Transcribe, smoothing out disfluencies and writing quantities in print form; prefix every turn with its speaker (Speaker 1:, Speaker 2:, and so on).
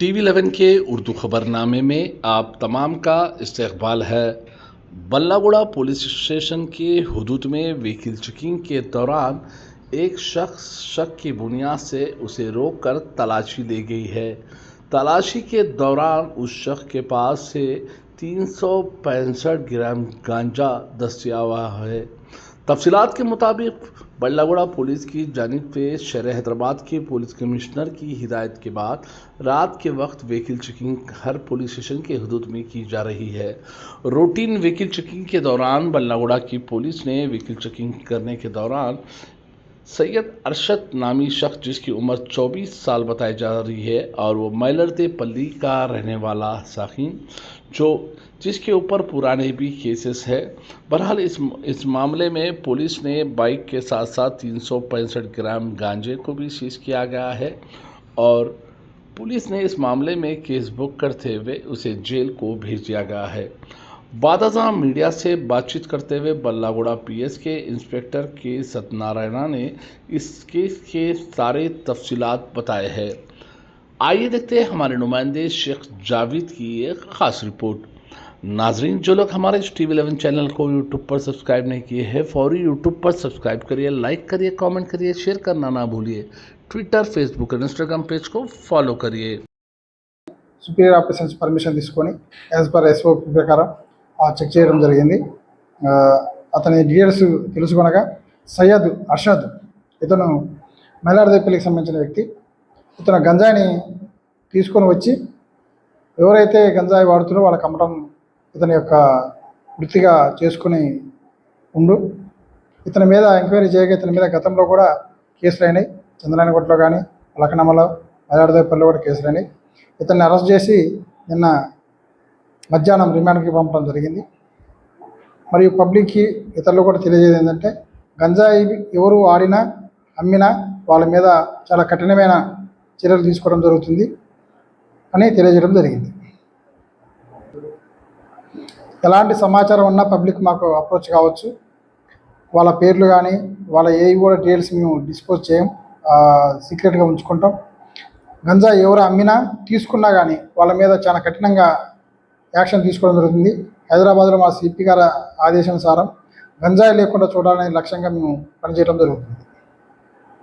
Speaker 1: TV11 के उर्दू खबरनामे में आप तमाम का इस्तकबाल है। बल्लागुड़ा पुलिस स्टेशन के हुदूद में व्हीकल चेकिंग के दौरान एक शख्स शक की बुनियाद से उसे रोककर तलाशी ली गई है। तलाशी के दौरान उस शख्स के पास से 365 ग्राम गांजा दस्तयाब है। तफसीलात के मुताबिक बल्लागुड़ा पुलिस की जानिब से शहर हैदराबाद के पुलिस कमिश्नर की हिदायत के बाद रात के वक्त व्हीकल चेकिंग हर पुलिस स्टेशन के हदूद में की जा रही है। रूटीन व्हीकल चेकिंग के दौरान बल्लागुड़ा की पुलिस ने व्हीकल चेकिंग करने के दौरान सैयद अरशद नामी शख्स जिसकी उम्र 24 साल बताई जा रही है और वो मैलरते पल्ली का रहने वाला साकिन जिसके ऊपर पुराने भी केसेस है। बहरहाल इस मामले में पुलिस ने बाइक के साथ साथ 365 ग्राम गांजे को भी सीज किया गया है और पुलिस ने इस मामले में केस बुक करते हुए उसे जेल को भेज दिया गया है। बादशाह मीडिया से बातचीत करते हुए बल्लागुड़ा पीएस के इंस्पेक्टर के सत्यनारायणा ने इस केस के सारे तफसीलात बताए हैं। आइए देखते हैं हमारे नुमाइंदे शेख जावेद की एक खास रिपोर्ट। नाजरीन, जो लोग हमारे TV11 चैनल को यूट्यूब पर सब्सक्राइब नहीं किए हैं, फौरी यूट्यूब पर सब्सक्राइब करिए, लाइक करिए, कमेंट करिए, शेयर करना ना भूलिए। ट्विटर, फेसबुक और इंस्टाग्राम पेज को फॉलो करिए।
Speaker 2: సుపీరియర్ ఆఫీసర్ నుంచి పర్మిషన్ తీసుకొని యాజ్ పర్ ఎస్ఓపి ప్రకారం చెక్ చేయడం జరిగింది. అతని డీటెయిల్స్ తెలుసుకొనగా సయ్యద్ అర్షద్ ఇతను మైలాడదేపల్లికి సంబంధించిన వ్యక్తి. ఇతను గంజాయిని తీసుకొని వచ్చి ఎవరైతే గంజాయి వాడుతున్నారో వాళ్ళకి అమ్మడం ఇతని యొక్క వృత్తిగా చేసుకుని ఉండు. ఇతని మీద ఎంక్వైరీ చేయగా ఇతని మీద గతంలో కూడా కేసులు అయినాయి. చంద్రాయణగుట్టలో కానీ, లక్నమలో, మైలాడదేపల్లిలో కూడా కేసులు అయినాయి. ఇతన్ని అరెస్ట్ చేసి నిన్న మధ్యాహ్నం రిమాండ్కి పంపడం జరిగింది. మరియు పబ్లిక్కి ఇతరులు కూడా తెలియజేది ఏంటంటే గంజాయి ఎవరు ఆడినా అమ్మినా వాళ్ళ మీద చాలా కఠినమైన చర్యలు తీసుకోవడం జరుగుతుంది అని తెలియజేయడం జరిగింది. ఎలాంటి సమాచారం ఉన్నా పబ్లిక్ మాకు అప్రోచ్ కావచ్చు. వాళ్ళ పేర్లు కానీ వాళ్ళ ఏవి కూడా డీటెయిల్స్ మేము డిస్పోజ్ చేయం, సీక్రెట్గా ఉంచుకుంటాం. గంజాయి ఎవరు అమ్మినా తీసుకున్నా కానీ వాళ్ళ మీద చాలా కఠినంగా యాక్షన్ తీసుకోవడం జరుగుతుంది. హైదరాబాద్లో మా సిపి గారి ఆదేశానుసారం గంజాయి లేకుండా చూడాలనే లక్ష్యంగా మేము పనిచేయడం జరుగుతుంది.